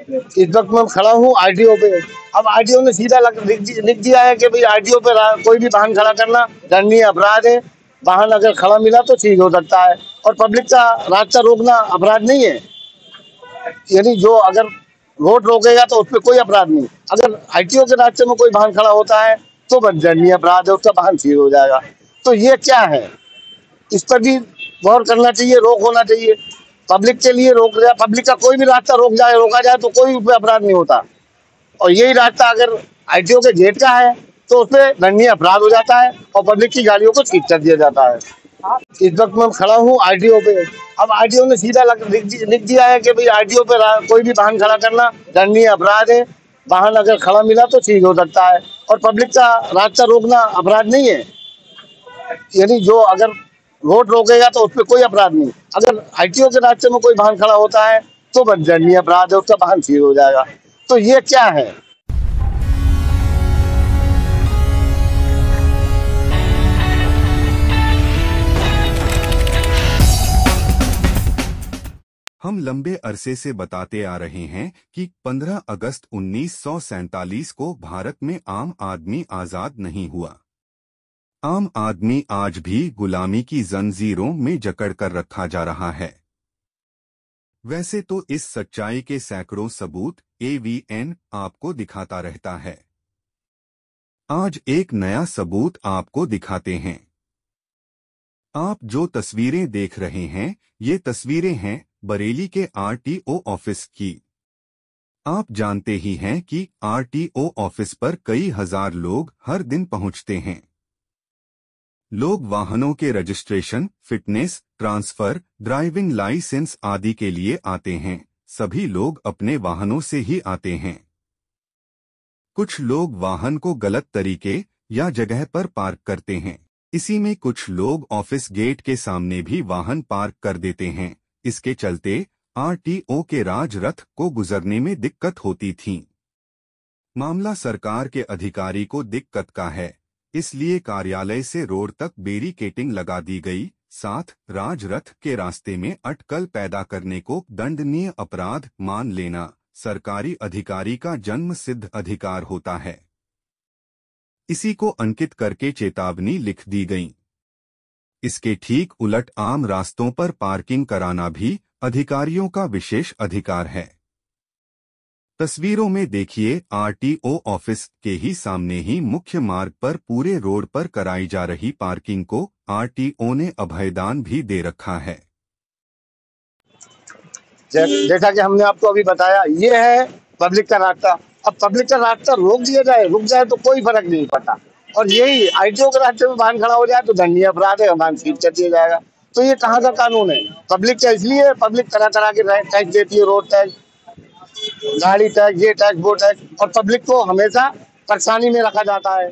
इस वक्त मैं खड़ा हूँ आरटीओ पे। अब आरटीओ ने सीधा लिख दिया है कि भाई आरटीओ पे कोई भी वाहन खड़ा करना दंडनीय अपराध है। वाहन अगर खड़ा मिला तो सीज हो सकता है, और पब्लिक का रास्ता रोकना अपराध नहीं है। यानी जो अगर रोड रोकेगा तो उसपे कोई अपराध नहीं, अगर आरटीओ के रास्ते में कोई वाहन खड़ा होता है तो बस दंडनीय अपराध है, उसका वाहन सीज हो जाएगा। तो ये क्या है, इस पर भी गौर करना चाहिए, रोक होना चाहिए। पब्लिक के लिए रोक दिया, पब्लिक का कोई भी रास्ता रोका जाए तो कोई उस पर अपराध नहीं होता, और यही रास्ता अगर आरटीओ के गेट का है तो उसपे दंडनीय अपराध हो जाता है और पब्लिक की गाड़ियों को सीज कर दिया जाता है। इस वक्त मैं खड़ा हूँ आरटीओ पे। अब आरटीओ ने सीधा लिख दिया है कि भाई आरटीओ पे कोई भी वाहन खड़ा करना दंडनीय अपराध है। वाहन अगर खड़ा मिला तो सीज हो सकता है, और पब्लिक का रास्ता रोकना अपराध नहीं है। यानी जो अगर रोड रोकेगा तो उसपे कोई अपराध नहीं, अगर आरटीओ के रास्ते में कोई वाहन खड़ा होता है तो बस दंडनीय अपराध है, उसका वाहन सीज हो जाएगा। तो ये क्या है। हम लंबे अरसे से बताते आ रहे हैं कि 15 अगस्त 1947 को भारत में आम आदमी आजाद नहीं हुआ। आम आदमी आज भी गुलामी की जंजीरों में जकड़ कर रखा जा रहा है। वैसे तो इस सच्चाई के सैकड़ों सबूत AVN आपको दिखाता रहता है। आज एक नया सबूत आपको दिखाते हैं। आप जो तस्वीरें देख रहे हैं, ये तस्वीरें हैं बरेली के RTO ऑफिस की। आप जानते ही हैं कि RTO ऑफिस पर कई हजार लोग हर दिन पहुंचते हैं। लोग वाहनों के registration, fitness, transfer, driving licence आदि के लिए आते हैं। सभी लोग अपने वाहनों से ही आते हैं। कुछ लोग वाहन को गलत तरीके या जगह पर पार्क करते हैं। इसी में कुछ लोग ऑफिस गेट के सामने भी वाहन पार्क कर देते हैं। इसके चलते RTO के राजरथ को गुजरने में दिक्कत होती थी। मामला सरकार के अधिकारी को दिक्कत का है, इसलिए कार्यालय से रोड तक बैरिकेडिंग लगा दी गई। साथ राजरथ के रास्ते में अटकल पैदा करने को दंडनीय अपराध मान लेना सरकारी अधिकारी का जन्म सिद्ध अधिकार होता है। इसी को अंकित करके चेतावनी लिख दी गई। इसके ठीक उलट आम रास्तों पर पार्किंग कराना भी अधिकारियों का विशेष अधिकार है। तस्वीरों में देखिए, RTO ऑफिस के ही सामने ही मुख्य मार्ग पर पूरे रोड पर कराई जा रही पार्किंग को RTO ने अभयदान भी दे रखा है। जैसा कि हमने आपको अभी बताया, ये है पब्लिक का रास्ता। अब पब्लिक का रास्ता रोक दिया जाए, रुक जाए तो कोई फर्क नहीं पड़ता, और यही आरटीओ के रास्ते में वाहन खड़ा हो जाए तो दंडनीय अपराध है, वाहन सीज कर दिया जाएगा। तो ये कहाँ का कानून है। पब्लिक का इसलिए पब्लिक तरह तरह के टैक्स देती है, रोड टैक्स, गाड़ी टैक्स, ये टैक्स, वो टैक्स, और पब्लिक को हमेशा परेशानी में रखा जाता है।